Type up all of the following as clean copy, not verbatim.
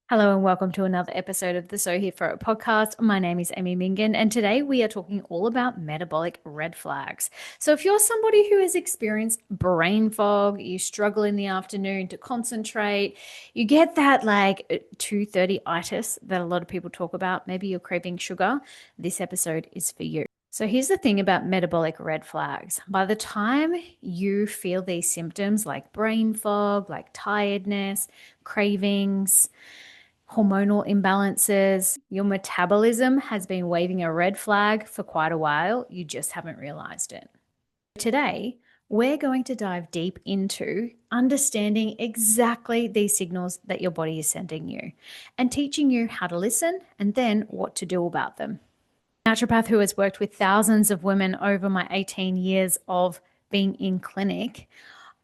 Hello and welcome to another episode of the So Here For It podcast. My name is Amy Mingin, and today we are talking all about metabolic red flags. So if you're somebody who has experienced brain fog, you struggle in the afternoon to concentrate, you get that like 2:30-itis that a lot of people talk about, maybe you're craving sugar, this episode is for you. So here's the thing about metabolic red flags. By the time you feel these symptoms like brain fog, like tiredness, cravings, hormonal imbalances, your metabolism has been waving a red flag for quite a while. You just haven't realized it. Today, we're going to dive deep into understanding exactly these signals that your body is sending you and teaching you how to listen and then what to do about them. Naturopath who has worked with thousands of women over my 18 years of being in clinic,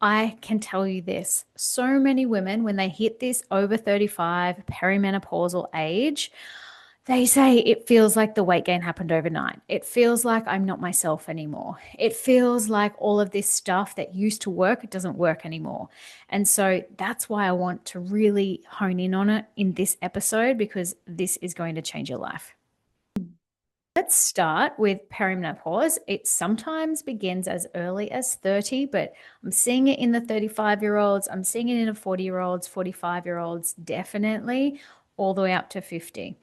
I can tell you this. So many women, when they hit this over 35 perimenopausal age, they say it feels like the weight gain happened overnight. It feels like I'm not myself anymore. It feels like all of this stuff that used to work, it doesn't work anymore. And so that's why I want to really hone in on it in this episode, because this is going to change your life. Let's start with perimenopause. It sometimes begins as early as 30, but I'm seeing it in the 35-year-olds. I'm seeing it in the 40-year-olds, 45-year-olds, definitely all the way up to 50.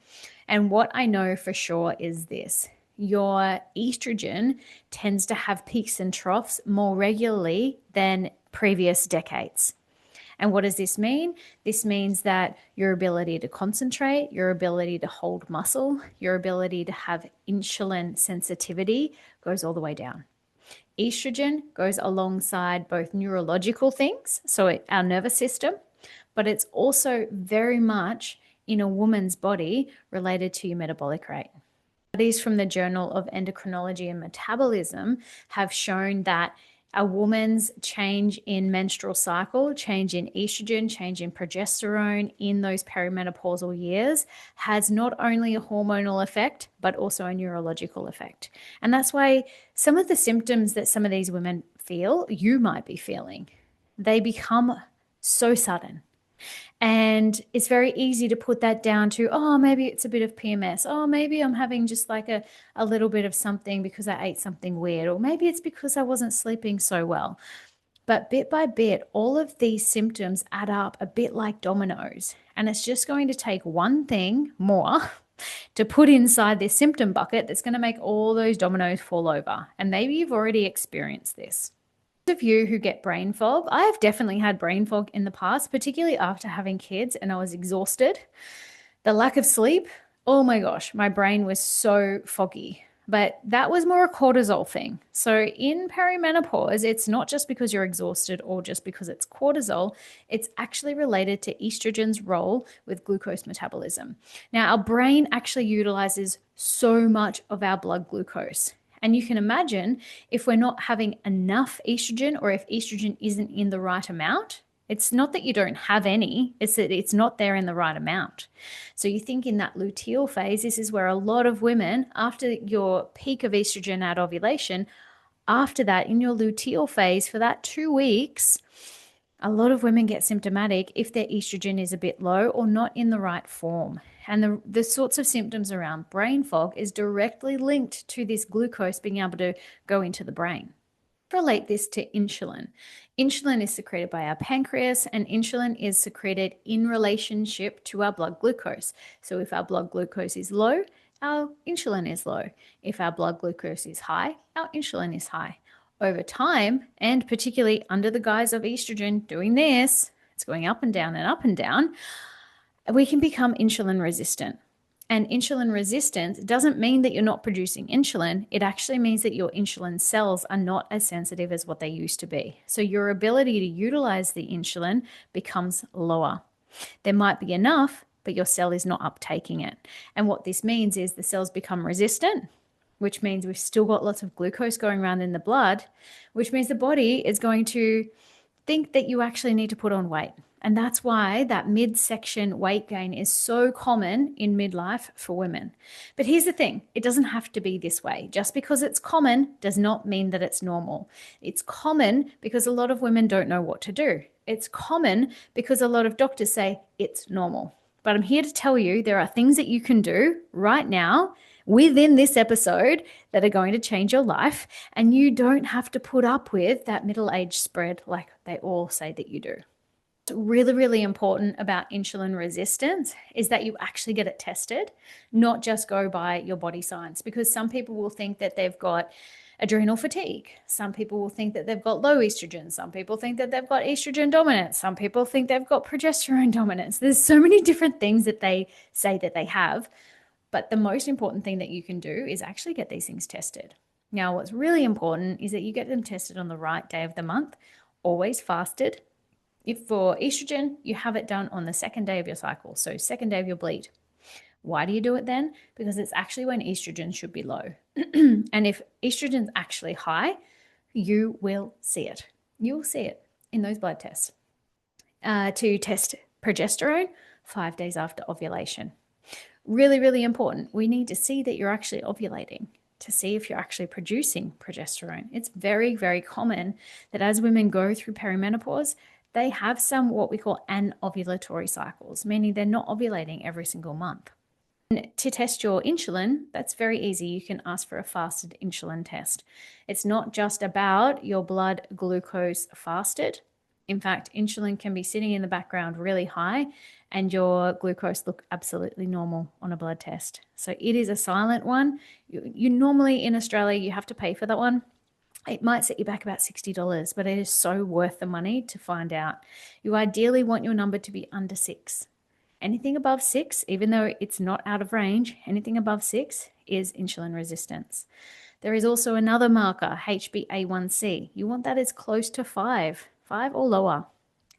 And what I know for sure is this. Your estrogen tends to have peaks and troughs more regularly than previous decades. And what does this mean? This means that your ability to concentrate, your ability to hold muscle, your ability to have insulin sensitivity goes all the way down. Estrogen goes alongside both neurological things, so our nervous system, but it's also very much in a woman's body related to your metabolic rate. Studies from the Journal of Endocrinology and Metabolism have shown that a woman's change in menstrual cycle, change in estrogen, change in progesterone in those perimenopausal years has not only a hormonal effect, but also a neurological effect. And that's why some of the symptoms that some of these women feel, you might be feeling, they become so sudden. And it's very easy to put that down to, oh, maybe it's a bit of PMS. Oh, maybe I'm having just like a little bit of something because I ate something weird. Or maybe it's because I wasn't sleeping so well. But bit by bit, all of these symptoms add up a bit like dominoes. And it's just going to take one thing more to put inside this symptom bucket that's going to make all those dominoes fall over. And maybe you've already experienced this. Of you who get brain fog, I have definitely had brain fog in the past, particularly after having kids and I was exhausted. The lack of sleep, oh my gosh, my brain was so foggy. But that was more a cortisol thing. So in perimenopause, it's not just because you're exhausted or just because it's cortisol, it's actually related to estrogen's role with glucose metabolism. Now, our brain actually utilizes so much of our blood glucose. And you can imagine if we're not having enough estrogen or if estrogen isn't in the right amount, it's not that you don't have any, it's that it's not there in the right amount. So you think in that luteal phase, this is where a lot of women, after your peak of estrogen at ovulation, after that in your luteal phase for that 2 weeks, a lot of women get symptomatic if their estrogen is a bit low or not in the right form. And the sorts of symptoms around brain fog is directly linked to this glucose being able to go into the brain. Relate this to insulin. Insulin is secreted by our pancreas, and insulin is secreted in relationship to our blood glucose. So if our blood glucose is low, our insulin is low. If our blood glucose is high, our insulin is high. Over time, and particularly under the guise of estrogen doing this, it's going up and down and up and down, we can become insulin resistant. And insulin resistance doesn't mean that you're not producing insulin. It actually means that your insulin cells are not as sensitive as what they used to be. So your ability to utilize the insulin becomes lower. There might be enough, but your cell is not uptaking it. And what this means is the cells become resistant, which means we've still got lots of glucose going around in the blood, which means the body is going to think that you actually need to put on weight. And that's why that midsection weight gain is so common in midlife for women. But here's the thing, it doesn't have to be this way. Just because it's common does not mean that it's normal. It's common because a lot of women don't know what to do. It's common because a lot of doctors say it's normal. But I'm here to tell you there are things that you can do right now within this episode that are going to change your life. And you don't have to put up with that middle age spread like they all say that you do. What's really, really important about insulin resistance is that you actually get it tested, not just go by your body signs, because some people will think that they've got adrenal fatigue. Some people will think that they've got low estrogen. Some people think that they've got estrogen dominance. Some people think they've got progesterone dominance. There's so many different things that they say that they have. But the most important thing that you can do is actually get these things tested. Now, what's really important is that you get them tested on the right day of the month, always fasted. If for estrogen, you have it done on the second day of your cycle, so second day of your bleed. Why do you do it then? Because it's actually when estrogen should be low. And if estrogen's actually high, you will see it. You'll see it in those blood tests. To test progesterone 5 days after ovulation. Really, really important. We need to see that you're actually ovulating to see if you're actually producing progesterone. It's very, very common that as women go through perimenopause, they have some what we call anovulatory cycles, meaning they're not ovulating every single month. And to test your insulin, that's very easy. You can ask for a fasted insulin test. It's not just about your blood glucose fasted. In fact, insulin can be sitting in the background really high and your glucose look absolutely normal on a blood test. So it is a silent one. You normally in Australia, you have to pay for that one. It might set you back about $60, but it is so worth the money to find out. You ideally want your number to be under 6. Anything above 6, even though it's not out of range, anything above 6 is insulin resistance. There is also another marker, HbA1c. You want that as close to 5 or lower.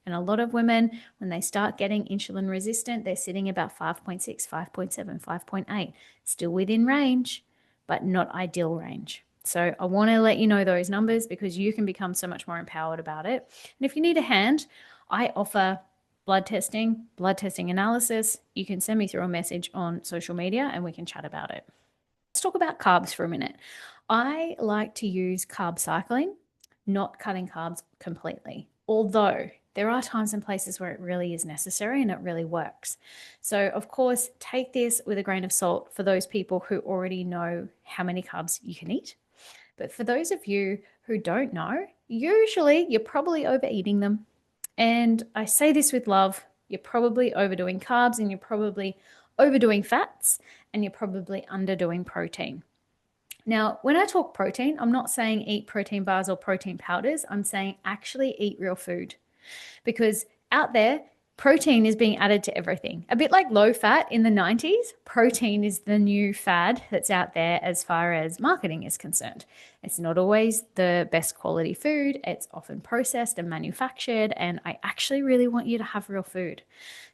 And a lot of women, when they start getting insulin resistant, they're sitting about 5.6, 5.7, 5.8, still within range, but not ideal range. So I want to let you know those numbers because you can become so much more empowered about it. And if you need a hand, I offer blood testing analysis. You can send me through a message on social media and we can chat about it. Let's talk about carbs for a minute. I like to use carb cycling, not cutting carbs completely, although there are times and places where it really is necessary and it really works. So, of course, take this with a grain of salt for those people who already know how many carbs you can eat. But for those of you who don't know, usually you're probably overeating them. And I say this with love, you're probably overdoing carbs and you're probably overdoing fats and you're probably underdoing protein. Now, when I talk protein, I'm not saying eat protein bars or protein powders. I'm saying actually eat real food. Because out there, protein is being added to everything. A bit like low fat in the 90s, protein is the new fad that's out there as far as marketing is concerned. It's not always the best quality food. It's often processed and manufactured, and I actually really want you to have real food.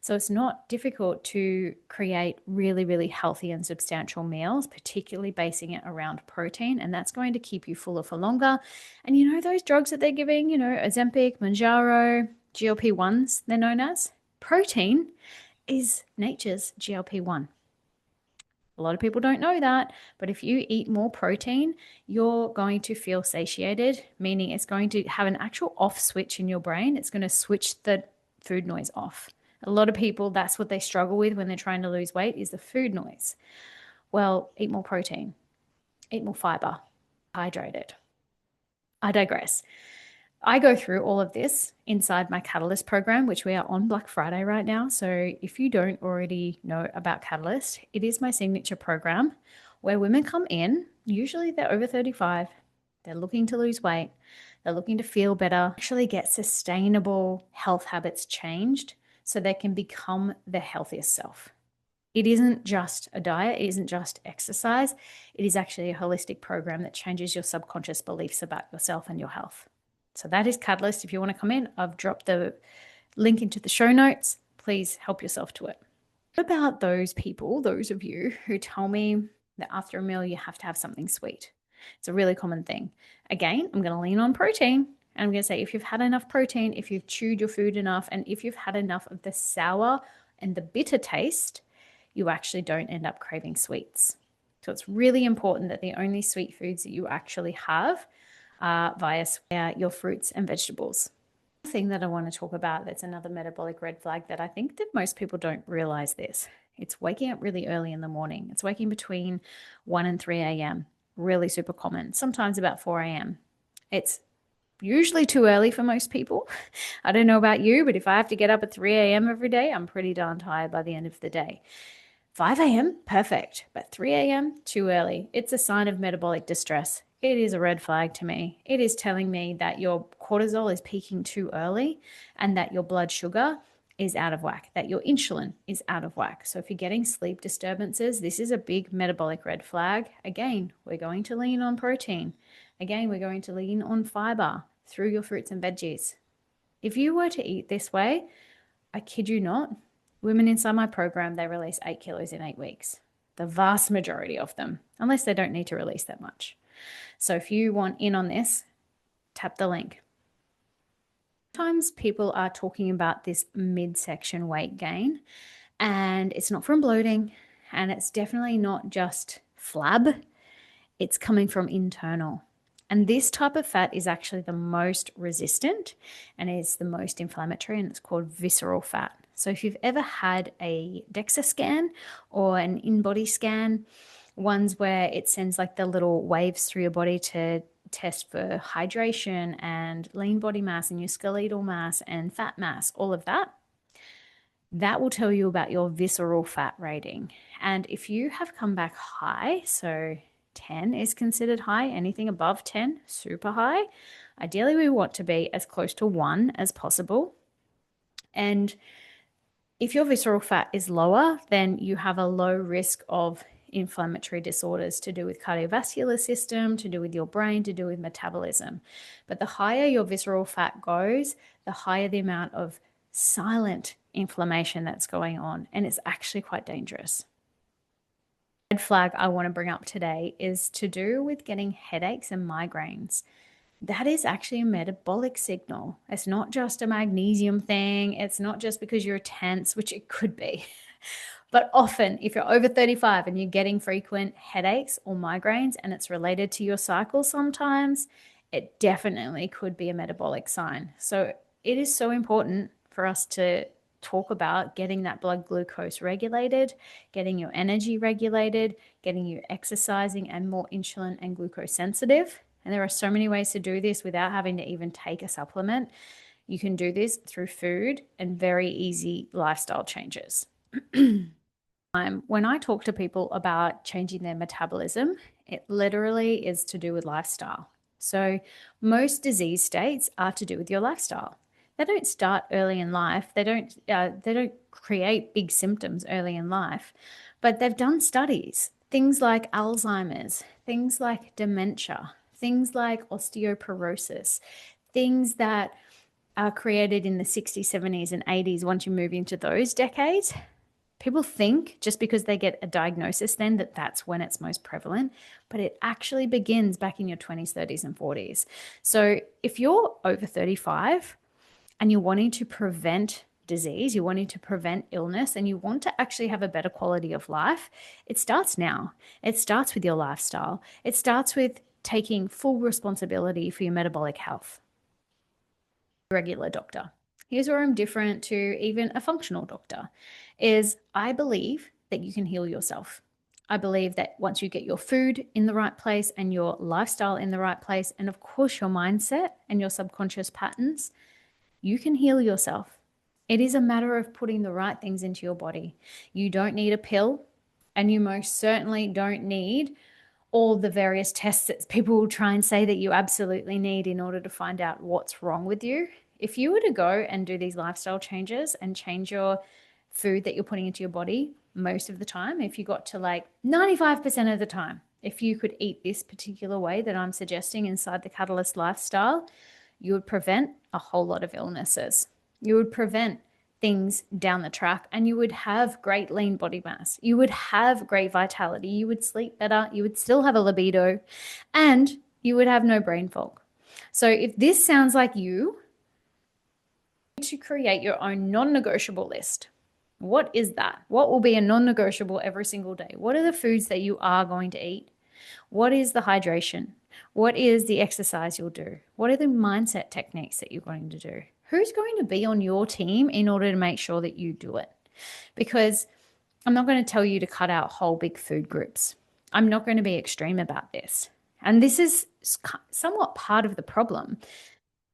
So it's not difficult to create really, really healthy and substantial meals, particularly basing it around protein, and that's going to keep you fuller for longer. And you know those drugs that they're giving, Ozempic, Mounjaro, GLP-1s, they're known as? Protein is nature's GLP-1. A lot of people don't know that, but if you eat more protein, you're going to feel satiated, meaning it's going to have an actual off switch in your brain. It's going to switch the food noise off. A lot of people, that's what they struggle with when they're trying to lose weight is the food noise. Well, eat more protein, eat more fiber, hydrated. I digress. I go through all of this inside my Catalyst program, which we are on Black Friday right now. So if you don't already know about Catalyst, it is my signature program where women come in, usually they're over 35, they're looking to lose weight, they're looking to feel better, actually get sustainable health habits changed so they can become their healthiest self. It isn't just a diet, it isn't just exercise, it is actually a holistic program that changes your subconscious beliefs about yourself and your health. So that is Catalyst. If you want to come in, I've dropped the link into the show notes. Please help yourself to it. What about those people, those of you who tell me that after a meal you have to have something sweet? It's a really common thing. Again, I'm going to lean on protein. And I'm going to say if you've had enough protein, if you've chewed your food enough, and if you've had enough of the sour and the bitter taste, you actually don't end up craving sweets. So it's really important that the only sweet foods that you actually have via your fruits and vegetables. Thing that I want to talk about that's another metabolic red flag that I think that most people don't realize this. It's waking up really early in the morning. It's waking between 1 and 3 a.m. Really super common. Sometimes about 4 a.m. It's usually too early for most people. I don't know about you, but if I have to get up at 3 a.m. every day, I'm pretty darn tired by the end of the day. 5 a.m., perfect, but 3 a.m., too early. It's a sign of metabolic distress. It is a red flag to me. It is telling me that your cortisol is peaking too early and that your blood sugar is out of whack, that your insulin is out of whack. So if you're getting sleep disturbances, this is a big metabolic red flag. Again, we're going to lean on protein. Again, we're going to lean on fiber through your fruits and veggies. If you were to eat this way, I kid you not, women inside my program, they release 8 kilos in 8 weeks. The vast majority of them, unless they don't need to release that much. So if you want in on this, tap the link. Sometimes people are talking about this midsection weight gain, and it's not from bloating, and it's definitely not just flab. It's coming from internal. And this type of fat is actually the most resistant and is the most inflammatory, and it's called visceral fat. So if you've ever had a DEXA scan or an in-body scan, ones where it sends like the little waves through your body to test for hydration and lean body mass and your skeletal mass and fat mass, all of that, that will tell you about your visceral fat rating. And if you have come back high, so 10 is considered high, anything above 10, super high. Ideally, we want to be as close to 1 as possible. And if your visceral fat is lower, then you have a low risk of inflammatory disorders to do with cardiovascular system, to do with your brain, to do with metabolism. But the higher your visceral fat goes, the higher the amount of silent inflammation that's going on. And it's actually quite dangerous. Red flag I want to bring up today is to do with getting headaches and migraines. That is actually a metabolic signal. It's not just a magnesium thing. It's not just because you're tense, which it could be. But often, if you're over 35 and you're getting frequent headaches or migraines and it's related to your cycle sometimes, it definitely could be a metabolic sign. So it is so important for us to talk about getting that blood glucose regulated, getting your energy regulated, getting you exercising and more insulin and glucose sensitive. And there are so many ways to do this without having to even take a supplement. You can do this through food and very easy lifestyle changes. When I talk to people about changing their metabolism, it literally is to do with lifestyle. So most disease states are to do with your lifestyle. They don't start early in life. They don't create big symptoms early in life, but they've done studies, things like Alzheimer's, things like dementia, things like osteoporosis, things that are created in the 60s, 70s, and 80s. Once you move into those decades, people think just because they get a diagnosis then that that's when it's most prevalent, but it actually begins back in your 20s, 30s, and 40s. So if you're over 35 and you're wanting to prevent disease, you're wanting to prevent illness, and you want to actually have a better quality of life, it starts now. It starts with your lifestyle. It starts with taking full responsibility for your metabolic health. Regular doctor. Here's where I'm different to even a functional doctor, is I believe that you can heal yourself. I believe that once you get your food in the right place and your lifestyle in the right place, and of course your mindset and your subconscious patterns, you can heal yourself. It is a matter of putting the right things into your body. You don't need a pill, and you most certainly don't need all the various tests that people will try and say that you absolutely need in order to find out what's wrong with you. If you were to go and do these lifestyle changes and change your food that you're putting into your body, most of the time, if you got to like 95% of the time, if you could eat this particular way that I'm suggesting inside the Catalyst lifestyle, you would prevent a whole lot of illnesses. You would prevent things down the track, and you would have great lean body mass. You would have great vitality. You would sleep better. You would still have a libido, and you would have no brain fog. So if this sounds like you, to create your own non-negotiable list. What is that? What will be a non-negotiable every single day? What are the foods that you are going to eat? What is the hydration? What is the exercise you'll do? What are the mindset techniques that you're going to do? Who's going to be on your team in order to make sure that you do it? Because I'm not going to tell you to cut out whole big food groups. I'm not going to be extreme about this. And this is somewhat part of the problem.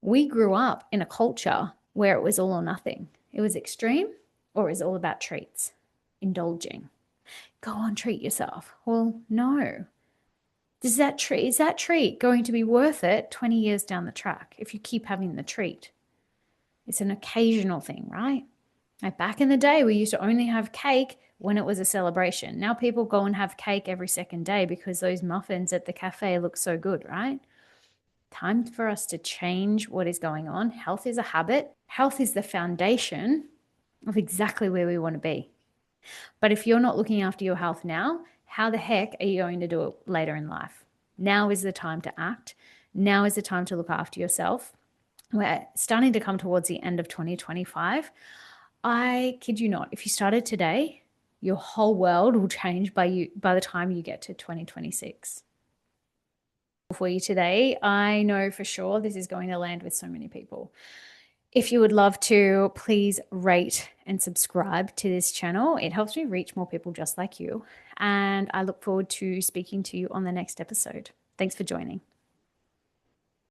We grew up in a culture where it was all or nothing. It was extreme or it was all about treats, indulging. Go on, treat yourself. Well, no. Is that treat going to be worth it 20 years down the track if you keep having the treat? It's an occasional thing, right? Like back in the day, we used to only have cake when it was a celebration. Now people go and have cake every second day because those muffins at the cafe look so good, right? Time for us to change what is going on. Health is a habit. Health is the foundation of exactly where we want to be. But if you're not looking after your health now, how the heck are you going to do it later in life? Now is the time to act. Now is the time to look after yourself. We're starting to come towards the end of 2025. I kid you not, if you started today, your whole world will change by the time you get to 2026. For you today, I know for sure this is going to land with so many people. If you would love to, please rate and subscribe to this channel. It helps me reach more people just like you. And I look forward to speaking to you on the next episode. Thanks for joining.